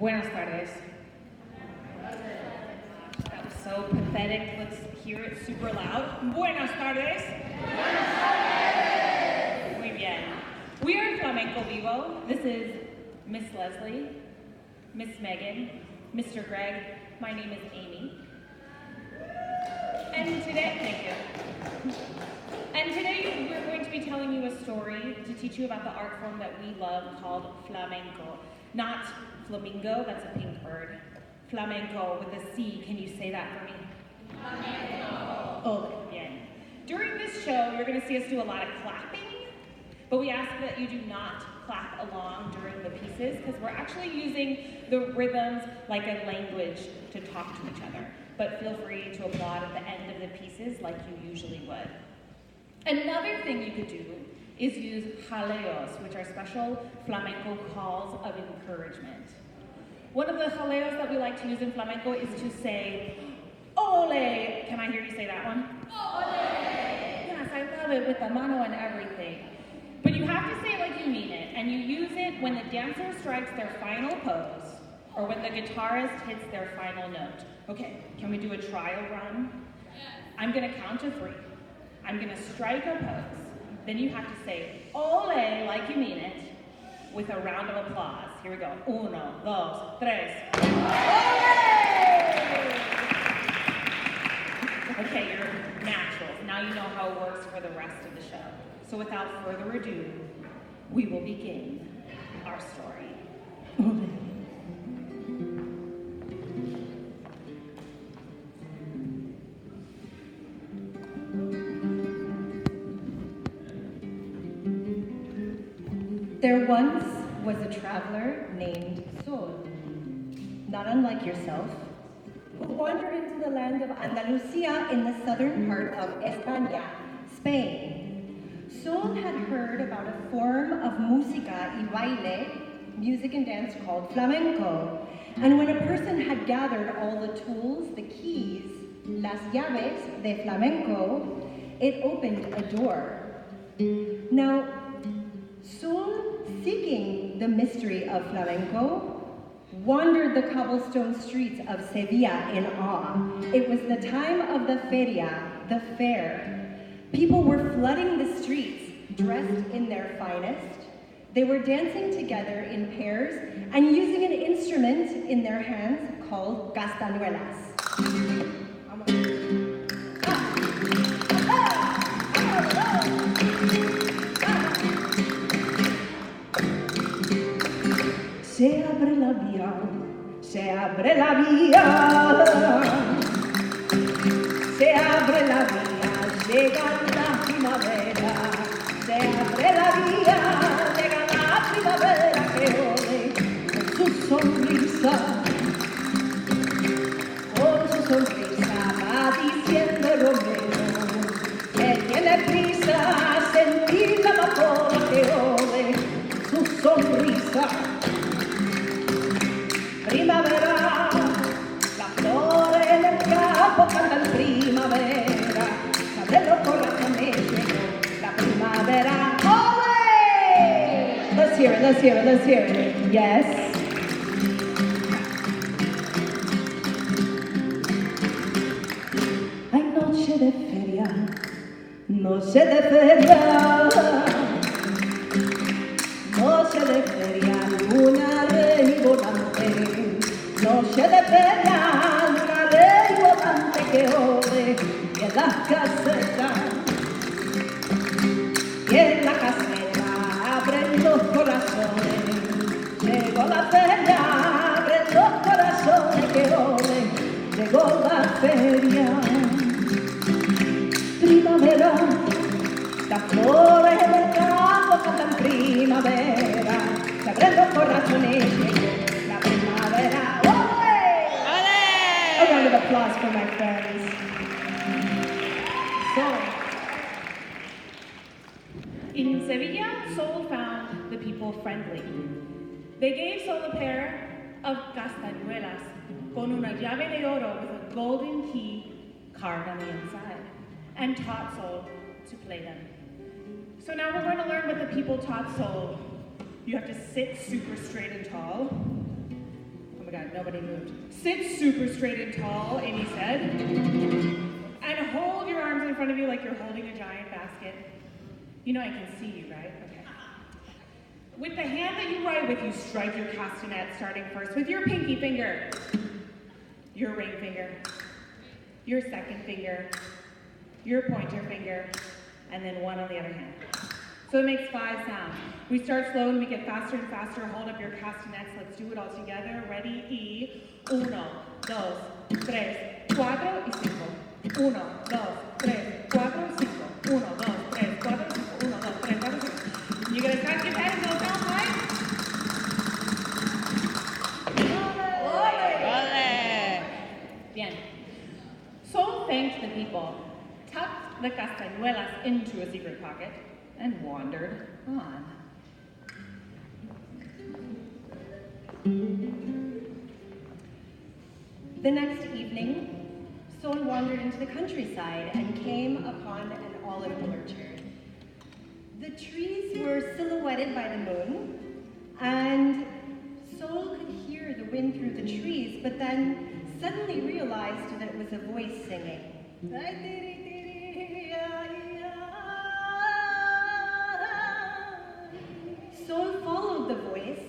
Buenas tardes. That was so pathetic. Let's hear it super loud. Buenas tardes. Buenas tardes. Muy bien. We are Flamenco Vivo. This is Miss Leslie, Miss Megan, Mr. Greg. My name is Amy. And today, thank you. And today we're going to be telling you a story to teach you about the art form that we love called flamenco. Not flamingo, that's a pink bird. Flamenco with a C. Can you say that for me? Flamenco. Oh, bien. During this show, you're going to see us do a lot of clapping, but we ask that you do not clap along during the pieces because we're actually using the rhythms like a language to talk to each other. But feel free to applaud at the end of the pieces like you usually would. Another thing you could do is use jaleos, which are special flamenco calls of encouragement. One of the jaleos that we like to use in flamenco is to say, ole! Can I hear you say that one? Ole! Yes, I love it with the mano and everything. But you have to say it like you mean it, and you use it when the dancer strikes their final pose, or when the guitarist hits their final note. Okay, can we do a trial run? Yes. I'm gonna count to 3. I'm gonna strike a pose. Then you have to say, ole, like you mean it, with a round of applause. Here we go. 1, 2, 3. Ole! Okay, you're naturals. Now you know how it works for the rest of the show. So without further ado, we will begin our story. Ole. There once was a traveler named Sol, not unlike yourself, who wandered into the land of Andalusia in the southern part of España, Spain. Sol had heard about a form of música y baile, music and dance called flamenco, and when a person had gathered all the tools, the keys, las llaves de flamenco, it opened a door. Now, Sol, seeking the mystery of flamenco, wandered the cobblestone streets of Sevilla in awe. It was the time of the feria, the fair. People were flooding the streets, dressed in their finest. They were dancing together in pairs and using an instrument in their hands called castañuelas. Se abre la vía, se abre la vía, se abre la vía, llega la primavera, se abre la vía, llega la primavera que ole con su sonrisa va diciendo el romero que tiene prisa, sentir la amapola que ole con su sonrisa. Primavera, las flores en el campo cantan primavera, salen los corazones, la primavera, ¡ole! Let's hear it, let's hear it, let's hear it. Yes. Hay noche de feria, noche de feria, noche de feria, luna volante, noche de feria, luna volante que ode, y en las casetas, y en la caseta abren los corazones, llegó la feria, abren los corazones que ode, llegó la feria. Primavera, las flores en el campo cantan primavera, se abren los corazones, la primavera. ¡Ole! ¡Ole! A round of applause for my friends. In Sevilla, Sol found the people friendly. They gave Sol a pair of castañuelas con una llave de oro with a golden key carved on the inside, and taught Sol to play them. So now we're going to learn what the people taught Sol. You have to sit super straight and tall. God, nobody moved. Sit super straight and tall, Amy said. And hold your arms in front of you like you're holding a giant basket. You know I can see you, right? Okay. With the hand that you write with, you strike your castanet, starting first with your pinky finger, your ring finger, your second finger, your pointer finger, and then one on the other hand. So it makes 5 sounds. We start slow and we get faster and faster. Hold up your castanets. Let's do it all together. Ready? Y 1, 2, 3, 4 y 5. 1, 2, 3, 4 y 5. 1, 2, 3, 4 y 5. 1, 2, 3, 4 y 5. You gotta scratch your head and go down, right? Bien. Sol thanked the people, tucked the castañuelas into a secret pocket, and wandered on. The next evening, Sol wandered into the countryside and came upon an olive orchard. The trees were silhouetted by the moon, and Sol could hear the wind through the trees, but then suddenly realized that it was a voice singing. Sol followed the voice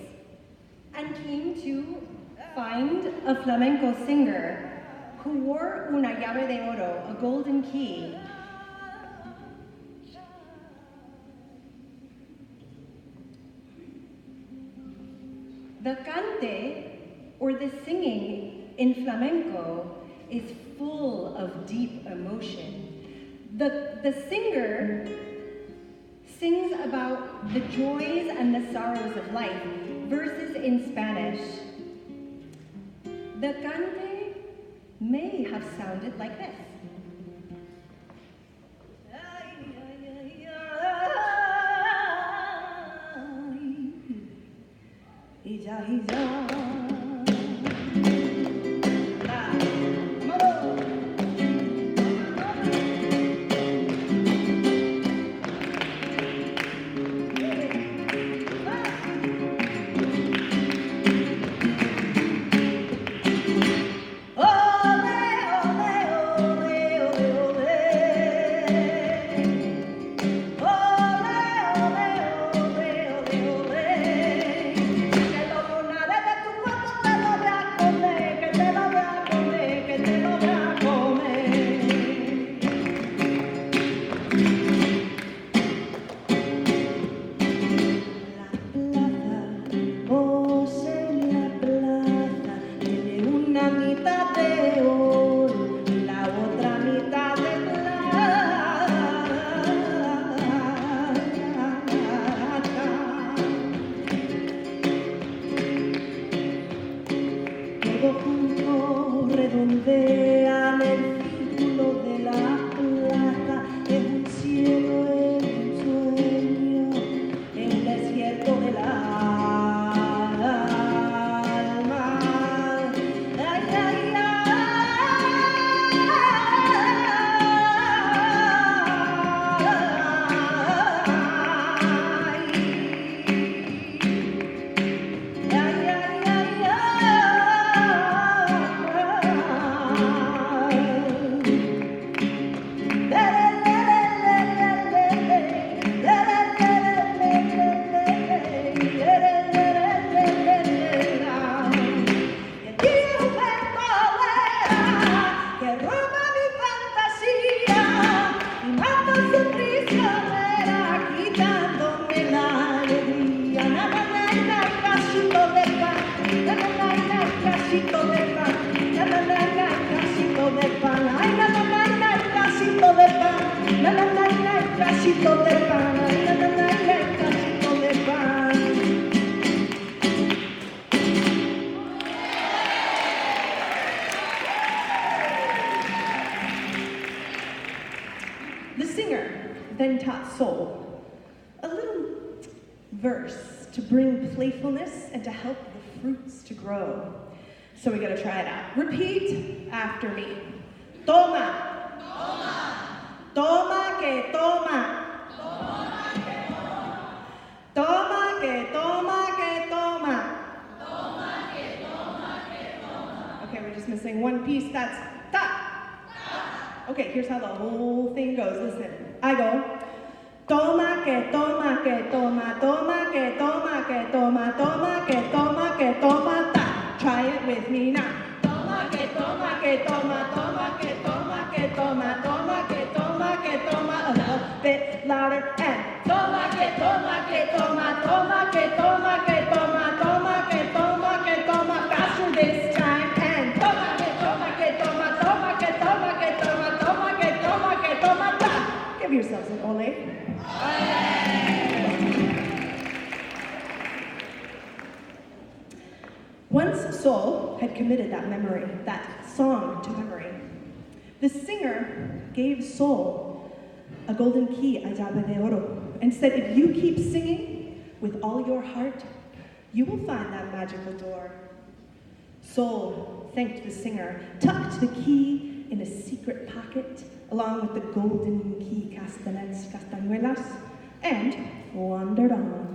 and came to find a flamenco singer who wore una llave de oro, a golden key. The cante, or the singing in flamenco, is full of deep emotion. The singer sings about the joys and the sorrows of life, verses in Spanish. The cante may have sounded like this. The singer then taught Sol a little verse to bring playfulness and to help the fruits to grow. So we gotta try it out. Repeat after me. Toma. Toma. Toma que toma. Toma que toma. Toma que toma que toma. Toma que toma que just missing one piece. That's ta. Okay, here's how the whole thing goes. Listen, I go. Toma que toma que toma toma que toma que toma toma que toma que toma ta. Try it with me now. Toma que toma que toma toma que toma que toma toma que toma que toma. A little bit louder and toma que toma que toma toma que toma que toma toma que toma que toma. Faster this time and toma que toma que toma toma que toma que toma toma que toma que toma ta. Give yourselves an ole. Once Sol had committed that memory, that song to memory, the singer gave Sol a golden key, a llave de oro, and said, if you keep singing with all your heart, you will find that magical door. Sol thanked the singer, tucked the key in a secret pocket, along with the golden key castañuelas, and wandered on.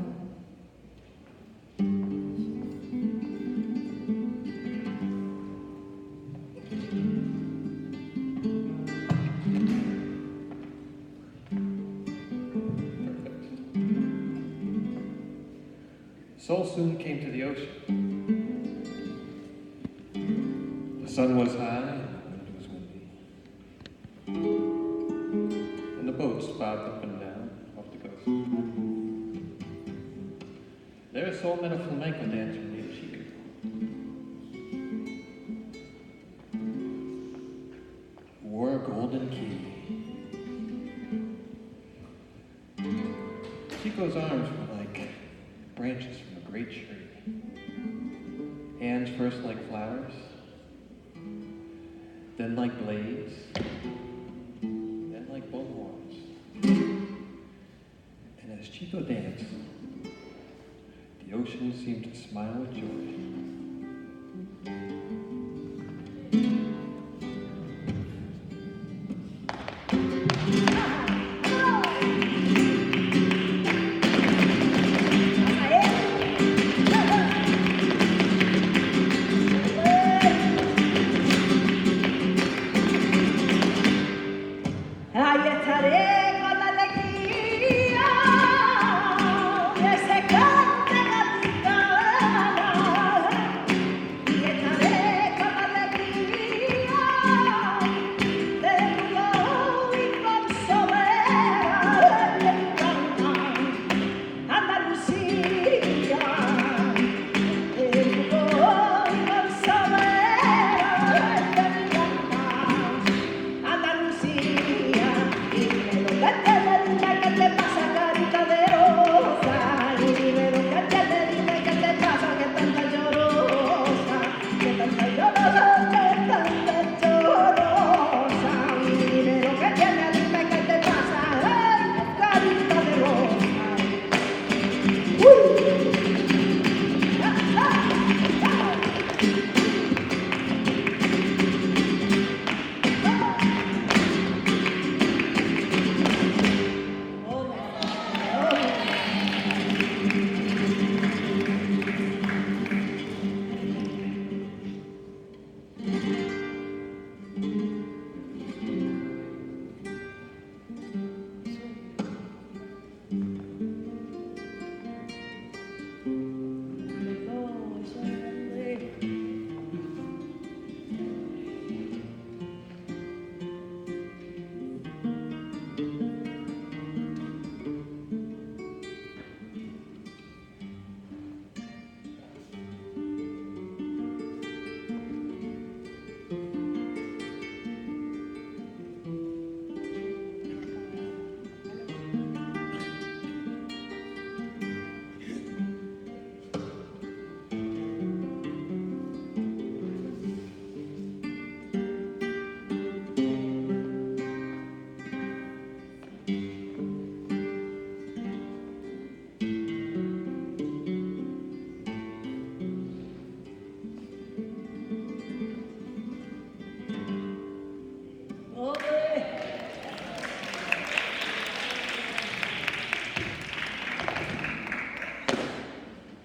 Sol soon came to the ocean. The sun was high and the wind was windy. And the boats bobbed up and down off the coast. There Sol met a flamenco dancer named Chico. Who wore a golden key. Chico's arms were like branches from a great tree. Hands first like flowers, then like blades, then like bullhorns. And as Chico danced, the ocean seemed to smile with joy.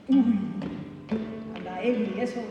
Uy, anda, Evi, eso.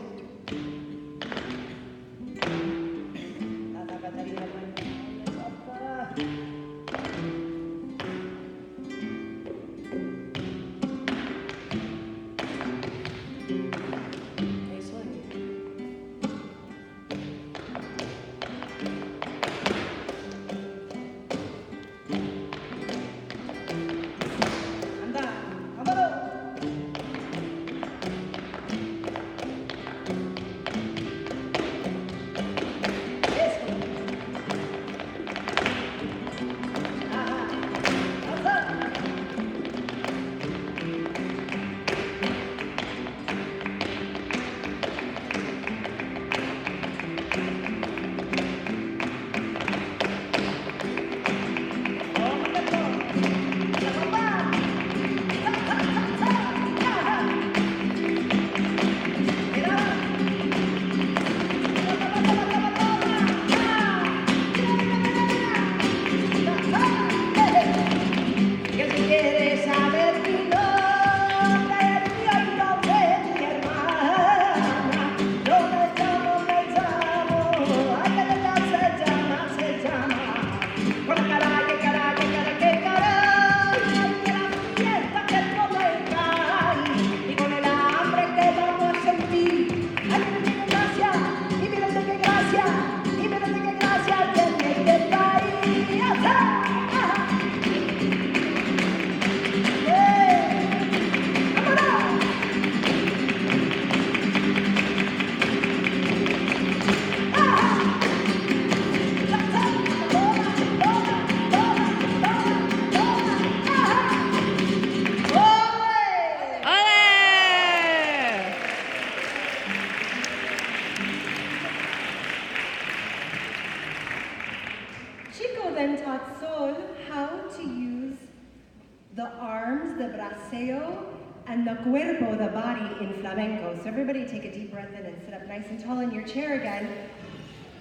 braceo, and the cuerpo, the body, in flamenco. So everybody take a deep breath in and sit up nice and tall in your chair again.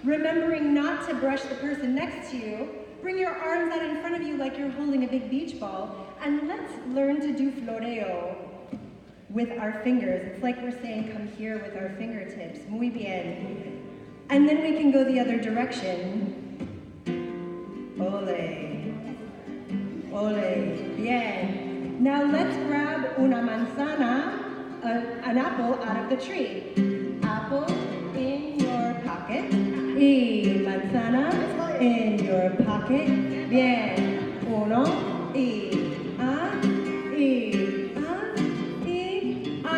Remembering not to brush the person next to you. Bring your arms out in front of you like you're holding a big beach ball. And let's learn to do floreo with our fingers. It's like we're saying, come here with our fingertips. Muy bien. And then we can go the other direction. Ole. Ole. Bien. Now let's grab una manzana, an apple out of the tree. Apple in your pocket. Y manzana in your pocket. Bien. Uno. Y.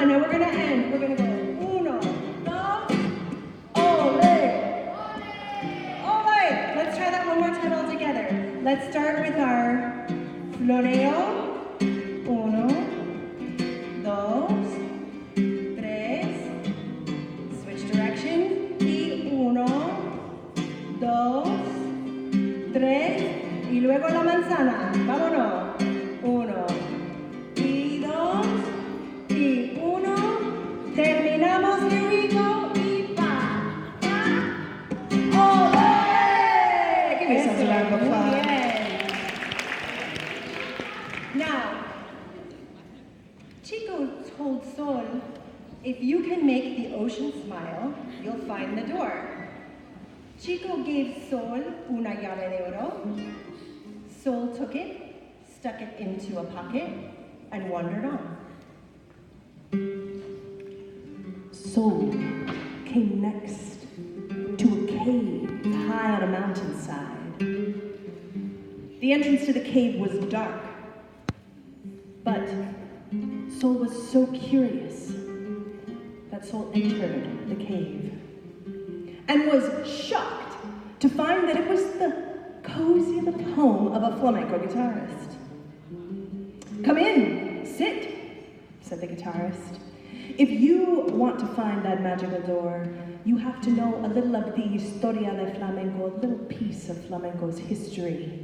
Now we're gonna end. We're gonna go. Uno. Dos. Ole. Ole. Let's try that one more time all together. Let's start with our floreo. Uno, dos, tres. Switch direction. Y uno, dos, tres. Y luego la manzana. Vámonos. Uno, y dos, y uno. Terminamos. Here we go. Y pa, pa. ¡Ole! Give yourselves a round of applause. Now, Chico told Sol, if you can make the ocean smile, you'll find the door. Chico gave Sol una llave de oro. Sol took it, stuck it into a pocket, and wandered on. Sol came next to a cave high on a mountainside. The entrance to the cave was dark, but Sol was so curious that Sol entered the cave and was shocked to find that it was the cozy little home of a flamenco guitarist. "Come in, sit," said the guitarist. "If you want to find that magical door, you have to know a little of the historia de flamenco, a little piece of flamenco's history.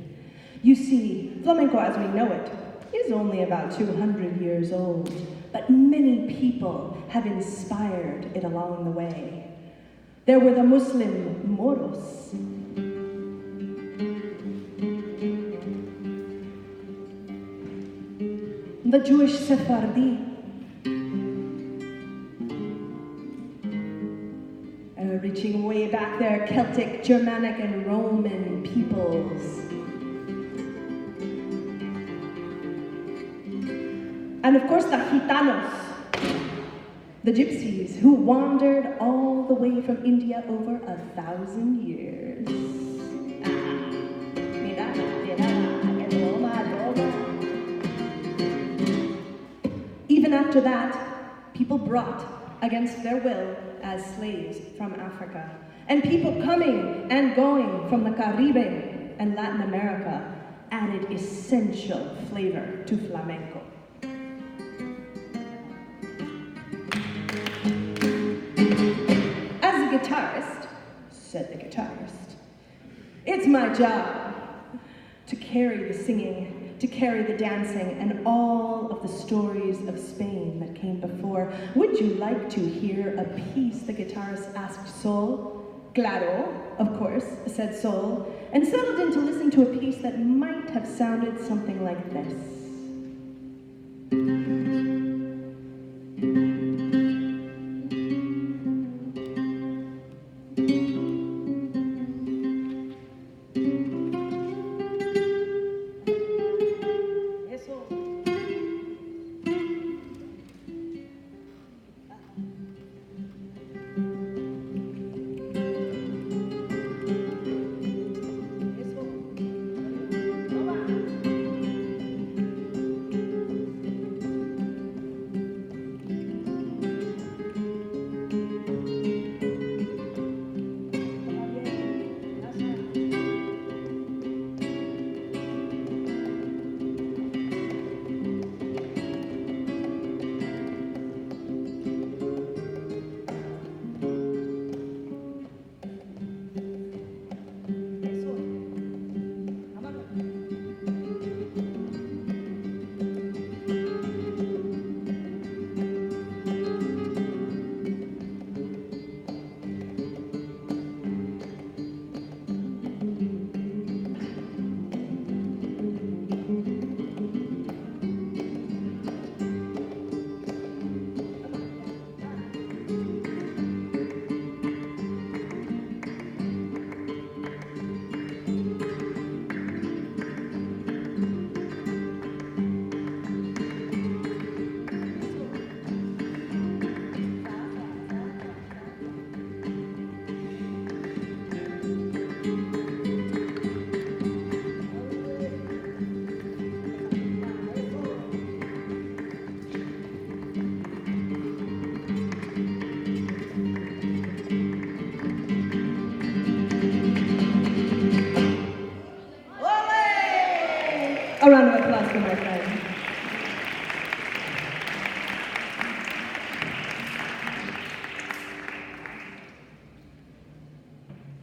You see, flamenco as we know it is only about 200 years old, but many people have inspired it along the way. There were the Muslim Moros, the Jewish Sephardi, reaching way back there, Celtic, Germanic, and Roman peoples. And of course, the Gitanos, the gypsies who wandered all the way from India over 1,000 years. Even after that, people brought against their will as slaves from Africa, and people coming and going from the Caribbean and Latin America added essential flavor to flamenco. As a guitarist, said the guitarist, it's my job to carry the singing, to carry the dancing, and all of the stories of Spain that came before. Would you like to hear a piece? The guitarist asked Sol. Claro, of course, said Sol, and settled in to listen to a piece that might have sounded something like this.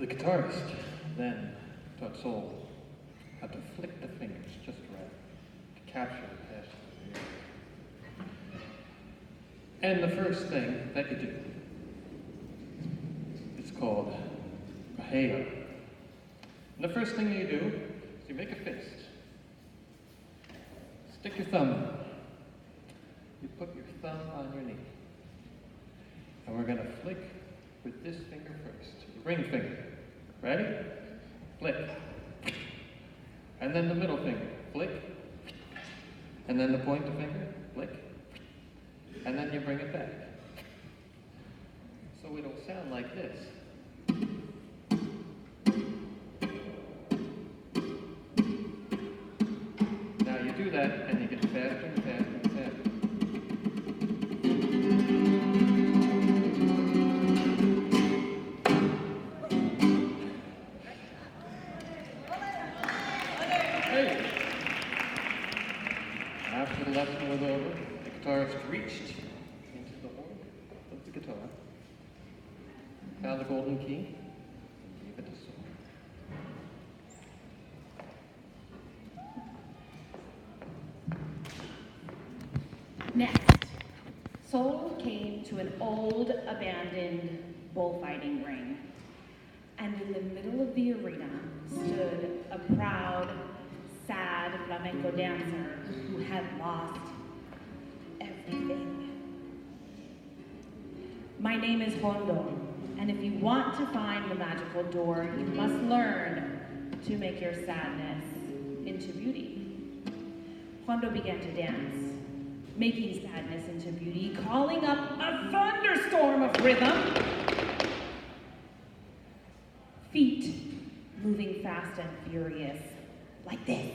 guitarist then taught Sol how to flick the fingers just right to capture the passion of the music. And the first thing that you do is called Bahia. And the first thing you do is you make a fist. Stick your thumb in. You put your thumb on your knee. And we're going to flick with this finger first. Ring finger. Ready? Flick. And then the middle finger. Flick. And then the pointer finger. Flick. And then you bring it back. So it'll sound like this. Now you do that and you get faster and faster and faster. Hey. After the lesson was over, the guitarist reached into the horn of the guitar, found the golden key, and gave it to Sol. Next, Sol came to an old, abandoned bullfighting ring. And in the middle of the arena stood a proud, sad flamenco dancer who had lost everything. My name is Hondo, and if you want to find the magical door, you must learn to make your sadness into beauty. Hondo began to dance, making sadness into beauty, calling up a thunderstorm of rhythm. Feet moving fast and furious, like this.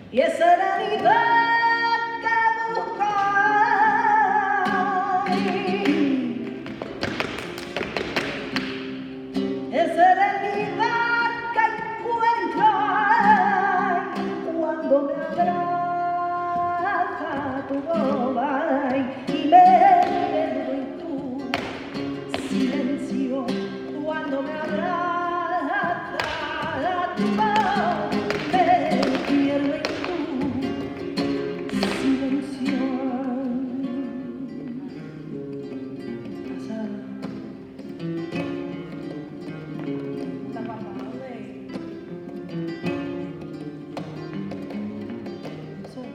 Y esa realidad que buscáis, esa realidad que encuentras cuando me abraza tu boda y me pierdo en tu silencio cuando me abraza tu boda. Me pierdo en tu silencio. La papá de soy.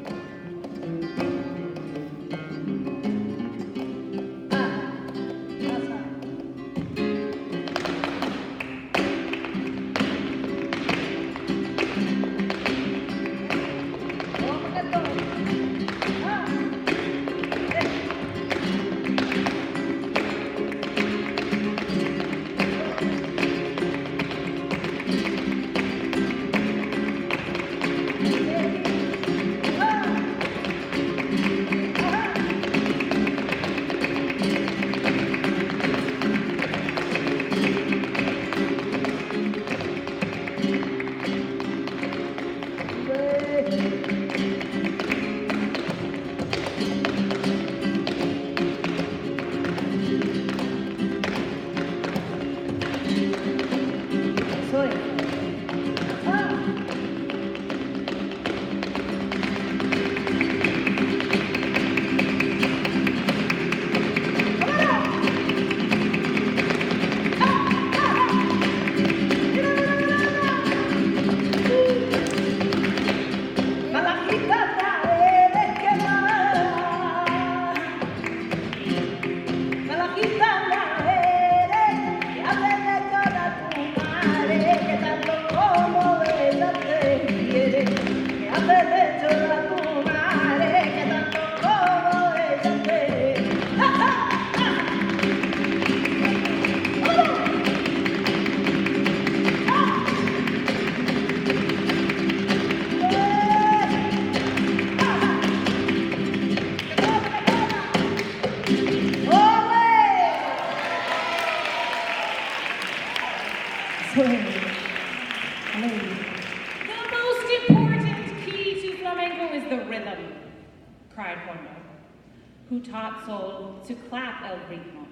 taught Sol to clap el ritmo.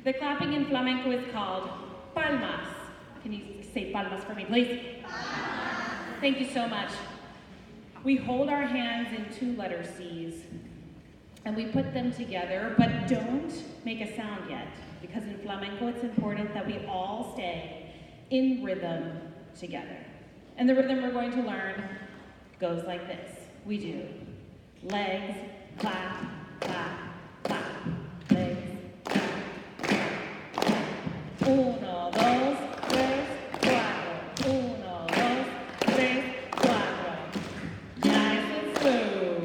The clapping in flamenco is called palmas. Can you say palmas for me, please? Thank you so much. We hold our hands in two letter C's and we put them together, but don't make a sound yet, because in flamenco it's important that we all stay in rhythm together. And the rhythm we're going to learn goes like this. We do legs, clap, clap, clap. Legs, clap, clap, clap. Uno, dos, tres, cuatro. Uno, dos, tres, cuatro. Nice and slow.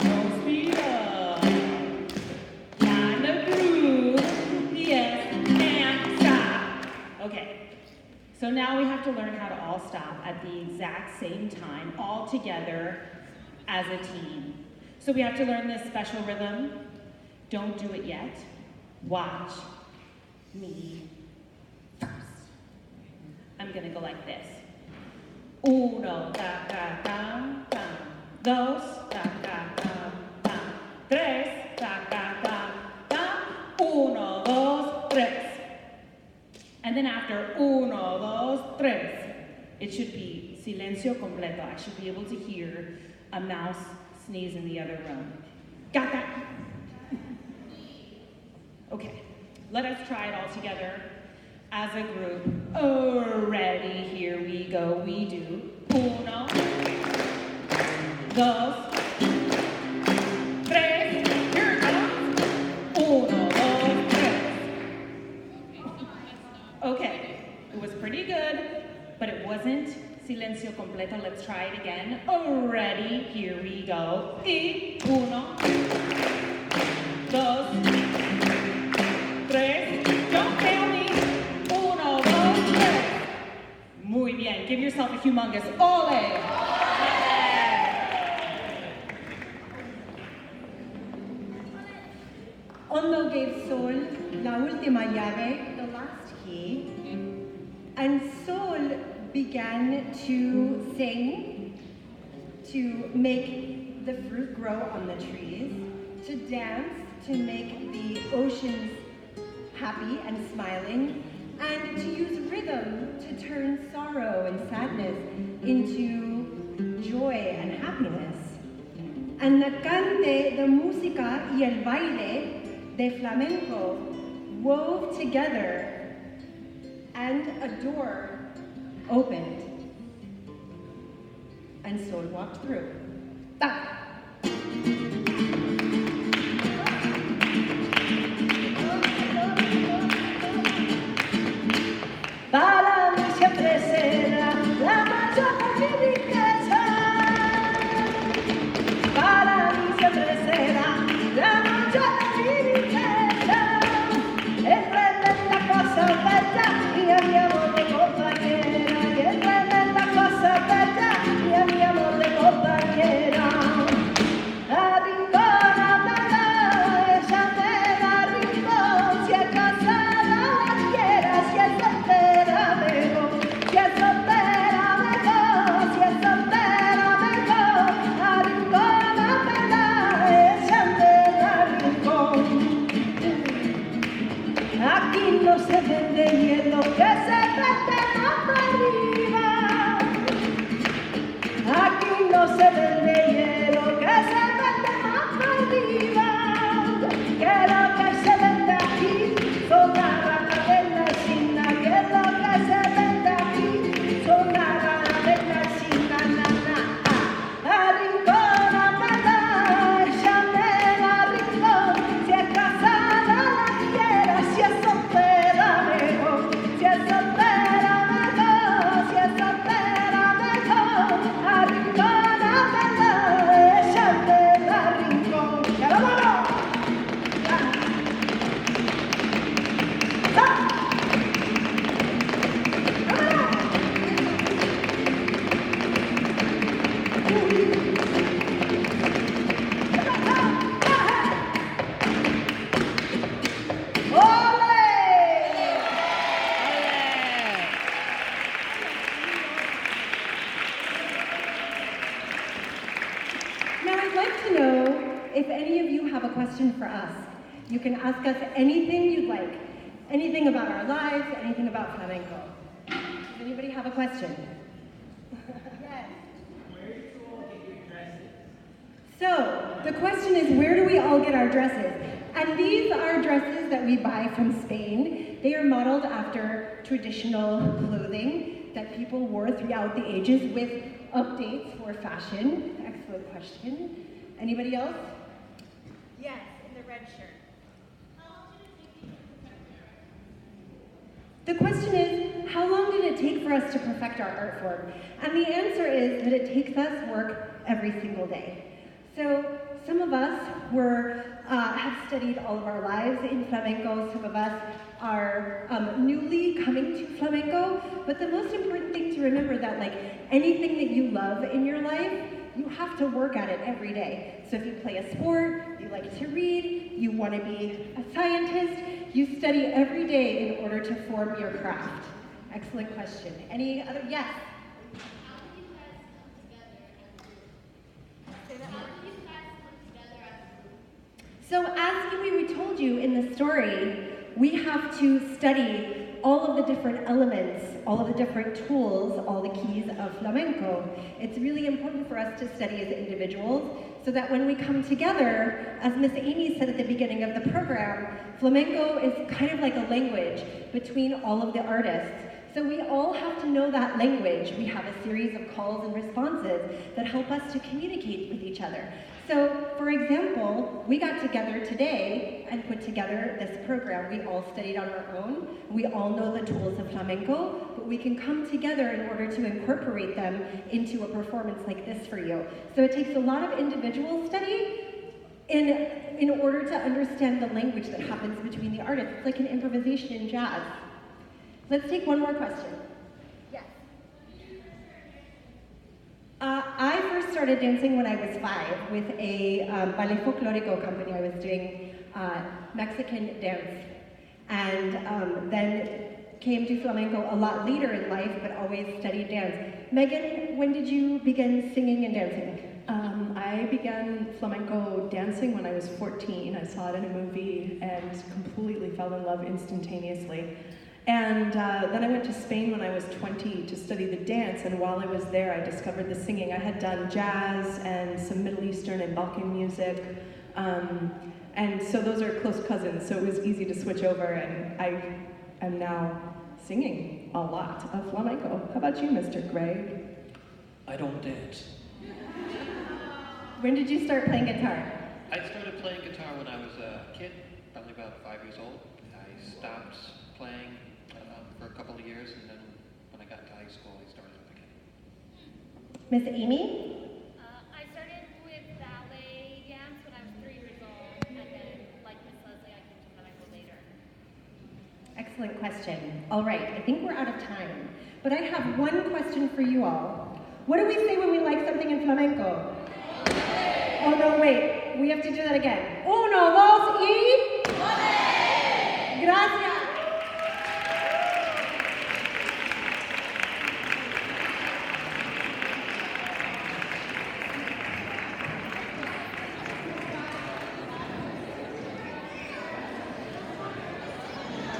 No speed up. Line the groove. Yes, and stop. Okay. So now we have to learn how to all stop at the exact same time, all together as a team. So we have to learn this special rhythm. Don't do it yet. Watch me first. I'm gonna go like this. Uno, ta, ta, tam, tam. Dos, ta, ta, tam, tam. Tres, ta, ta, tam, tam. Uno, dos, tres. And then after uno, dos, tres, it should be silencio completo. I should be able to hear a mouse sneeze in the other room. Got that? Okay, let us try it all together as a group. Oh, ready, here we go. We do uno, dos, tres. Here it comes. Uno, dos, tres. Okay, it was pretty good, but it wasn't silencio completo. Let's try it again. Oh, ready, here we go. Y uno, dos, tres. Don't fail me. Uno, dos, tres. Muy bien. Give yourself a humongous ole. Hondo gave Sol la última llave, the last key, and Sol began to sing, to make the fruit grow on the trees, to dance, to make the oceans happy and smiling, and to use rhythm to turn sorrow and sadness into joy and happiness. And la cante, the música y el baile de flamenco wove together, and a door opened, and Sol walked through. Ta. Para mí siempre será la mayor de mi riqueza. Para mí siempre será la mayor de mi riqueza. Es tremenda cosa bella y a mi amor de compañera. Y es tremenda cosa bella y a mi amor de compañera. Arrincona, bella, ella me la arrincó. Si es casada la quiera, si es soltera mejor. Si es soltera mejor, si es soltera mejor. Arrincona, bella, ella me la arrincó. Aquí no se vende hielo, que se vende más arriba. Aquí no se vende hielo, que se vende más arriba. Que lo que se vende aquí son las ratas de la China. Que lo que se vende aquí son las ratas de la China. Na, na, ah. Arrincona, bella, ella me la arrincó. Si es casada la quiera, si es soltera mejor. Si es soltera mejor, si es soltera mejor. Arrincona, bella. You can ask us anything you'd like. Anything about our lives, anything about flamenco. Does anybody have a question? Yes. Where did you all get your dresses? So, the question is, where do we all get our dresses? And these are dresses that we buy from Spain. They are modeled after traditional clothing that people wore throughout the ages with updates for fashion. Excellent question. Anybody else? Yes, in the red shirt. The question is, how long did it take for us to perfect our art form? And the answer is that it takes us work every single day. So some of us have studied all of our lives in flamenco. Some of us are newly coming to flamenco. But the most important thing to remember that like anything that you love in your life, you have to work at it every day. So if you play a sport, you like to read, you want to be a scientist, you study every day in order to form your craft. Excellent question. Any other? Yes? How do you guys come together as a group? How do you guys come together as a group? So as we told you in the story, we have to study all of the different elements, all of the different tools, all the keys of flamenco. It's really important for us to study as individuals so that when we come together, as Miss Amy said at the beginning of the program, flamenco is kind of like a language between all of the artists. So we all have to know that language. We have a series of calls and responses that help us to communicate with each other. So, for example, we got together today and put together this program. We all studied on our own. We all know the tools of flamenco, but we can come together in order to incorporate them into a performance like this for you. So it takes a lot of individual study in order to understand the language that happens between the artists. It's like an improvisation in jazz. Let's take one more question. Yes. I first started dancing when I was 5 with a ballet folklorico company. I was doing Mexican dance, and then came to flamenco a lot later in life, but always studied dance. Megan, when did you begin singing and dancing? I began flamenco dancing when I was 14. I saw it in a movie and completely fell in love instantaneously. And then I went to Spain when I was 20 to study the dance, and while I was there I discovered the singing. I had done jazz and some Middle Eastern and Balkan music, and so those are close cousins, so it was easy to switch over, and I am now singing a lot of flamenco. How about you, Mr. Greg? I don't dance. When did you start playing guitar? I started playing guitar when I was a kid, probably about 5 years old. I stopped playing for a couple of years, and then when I got to high school, I started up again. Miss Amy? I started with ballet dance when I was 3 years old, and then, like Miss Leslie, I came to flamenco later. Excellent question. All right, I think we're out of time, but I have one question for you all. What do we say when we like something in flamenco? Oh no, wait, we have to do that again. Uno, dos.